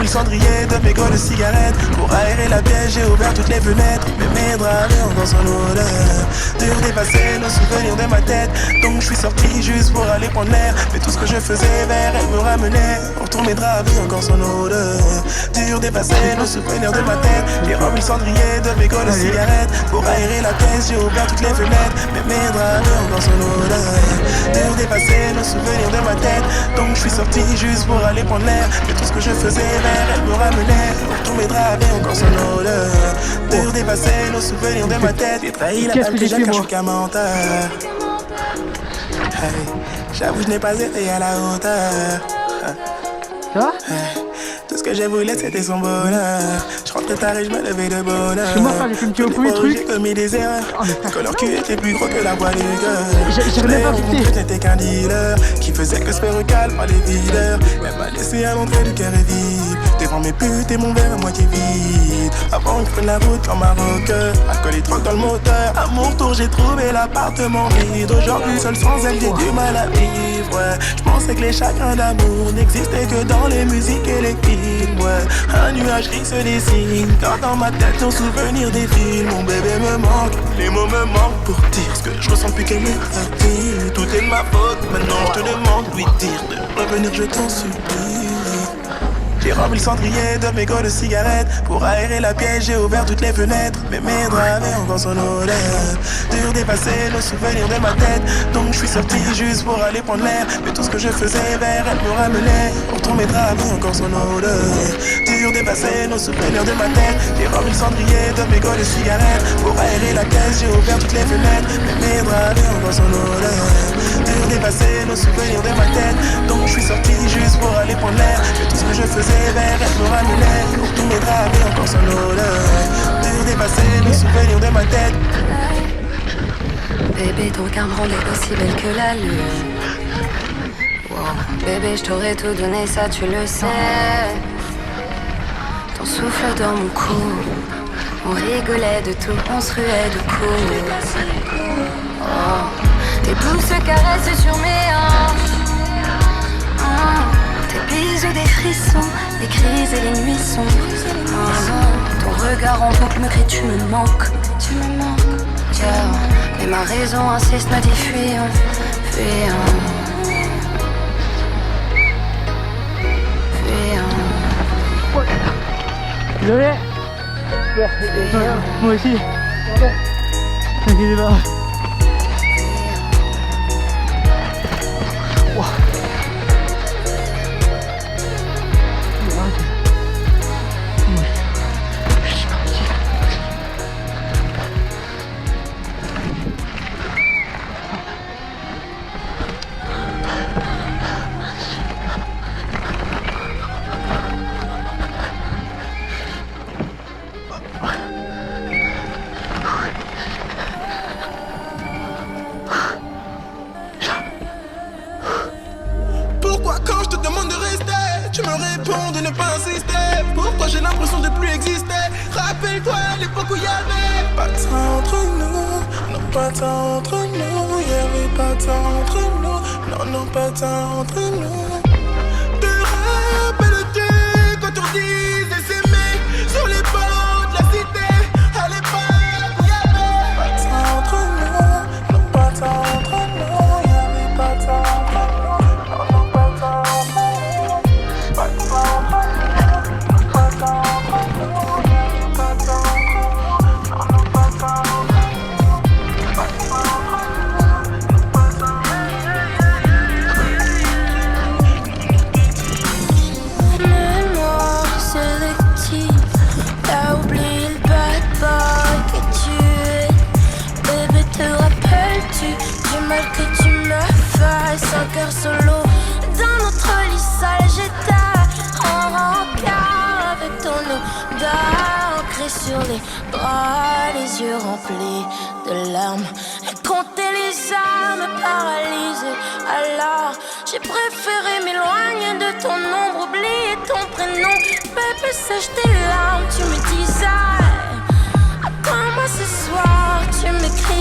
Cendrier de mégots de cigarettes. Pour aérer la pièce, j'ai ouvert toutes les fenêtres. Mais mes draps avaient encore son odeur. Dur d'effacer nos souvenirs de ma tête. Donc je suis sorti juste pour aller prendre l'air. Mais tout ce que je faisais vers elle me ramenait. Autour mes draps avaient encore son odeur. Dur d'effacer nos souvenirs de ma tête. J'ai rempli le cendrier de mégots de cigarettes. Pour aérer la pièce, j'ai ouvert toutes les fenêtres. Mais mes draps avaient encore son odeur. Dur d'effacer nos souvenirs de ma tête. Donc je suis sorti juste pour aller prendre l'air. Mais tout ce que je faisais vers elle me ramenait. Tous mes draps avaient encore son odeur. Dur d'effacer nos souvenirs de ma tête. J'ai trahi la balle déjà car je suis qu'un menteur. Hey, j'avoue je n'ai pas été à la hauteur. Hey, tout ce que j'ai voulu c'était son bonheur. Je rentrais tard et je me levais de bonheur. J'ai commis des erreurs. Que leur cul était plus gros que la voix du cœur. Je l'ai rencontré, je n'étais qu'un dealer qui faisait que se faire recal par les dealers. Elle m'a laissé à l'entrée du cœur et vide. Devant mes putes et mon verre à moitié vide. Avant que je prenne la route comme un rocker. Alcool et drogue dans le moteur. À mon tour j'ai trouvé l'appartement vide. Aujourd'hui seul sans elle j'ai du mal à vivre. Ouais. Je pensais que les chagrins d'amour n'existaient que dans les musiques et les films. Ouais. Un nuage gris se dessine. Quand dans ma tête nos souvenirs défilent. Mon bébé me manque, les mots me manquent pour dire ce que je ressens plus qu'elle me fait. Tout est de ma faute, maintenant je te demande lui dire de revenir, je t'en supplie. J'ai rempli le cendrier de mégots de cigarettes. Pour aérer la pièce, j'ai ouvert toutes les fenêtres. Mais mes draps avaient encore son odeur. Dur d'effacer nos souvenirs de ma tête. Donc je suis sorti juste pour aller prendre l'air. Mais tout ce que je faisais vers elle me ramenait. Autour mes draps avaient encore son odeur. Dur d'effacer nos souvenirs de ma tête. J'ai rempli le cendrier de mégots de cigarettes. Pour aérer la pièce, j'ai ouvert toutes les fenêtres. Mais mes draps avaient encore son odeur. Dur d'effacer nos souvenirs de ma tête. Donc je suis sorti juste pour aller prendre l'air. Mais tout ce que je faisais vers elle me ramenait. Pour tous mes draps avaient encore son odeur. Dur d'effacer les souvenirs de ma tête. Bébé, ton regard est aussi belle que la lune. Wow. Bébé, je t'aurais tout donné, ça tu le sais. Ton souffle dans mon cou. On rigolait de tout, on se ruait de coups. Oh. Tes pouces se caressent sur mes hanches. Tes bisous, des frissons, des crises et les nuits sombres. Ton regard en boucle me crie, tu me manques. Tu me manques, yeah. Mais ma raison insiste, me dit fuyons, fuyons. Désolé. Moi aussi. T'inquiète pas. Pourquoi quand je te demande de rester, tu me réponds de ne pas insister? Pourquoi j'ai l'impression de plus exister? Rappelle-toi l'époque où y'avait pas de ça entre nous. Non, pas de ça entre nous. Y'avait pas de ça entre nous. Non, non, pas de ça entre nous. Te rappelles-tu quand on disait s'aimer sur les bords de la cité? À l'époque où y'avait pas de ça entre nous. Non, pas de ça entre nous. Y'avait pas de ça entre nous. normal que tu me fasses 5 heures solo dans notre lit sale. J'étais en rencard avec ton odeur ancrée sur les bras, les yeux remplis de larmes. Et compter les âmes paralysées. Alors j'ai préféré m'éloigner de ton ombre, oublier ton prénom. Bébé, sèche tes larmes, tu me disais. Attends-moi ce soir, tu m'écris.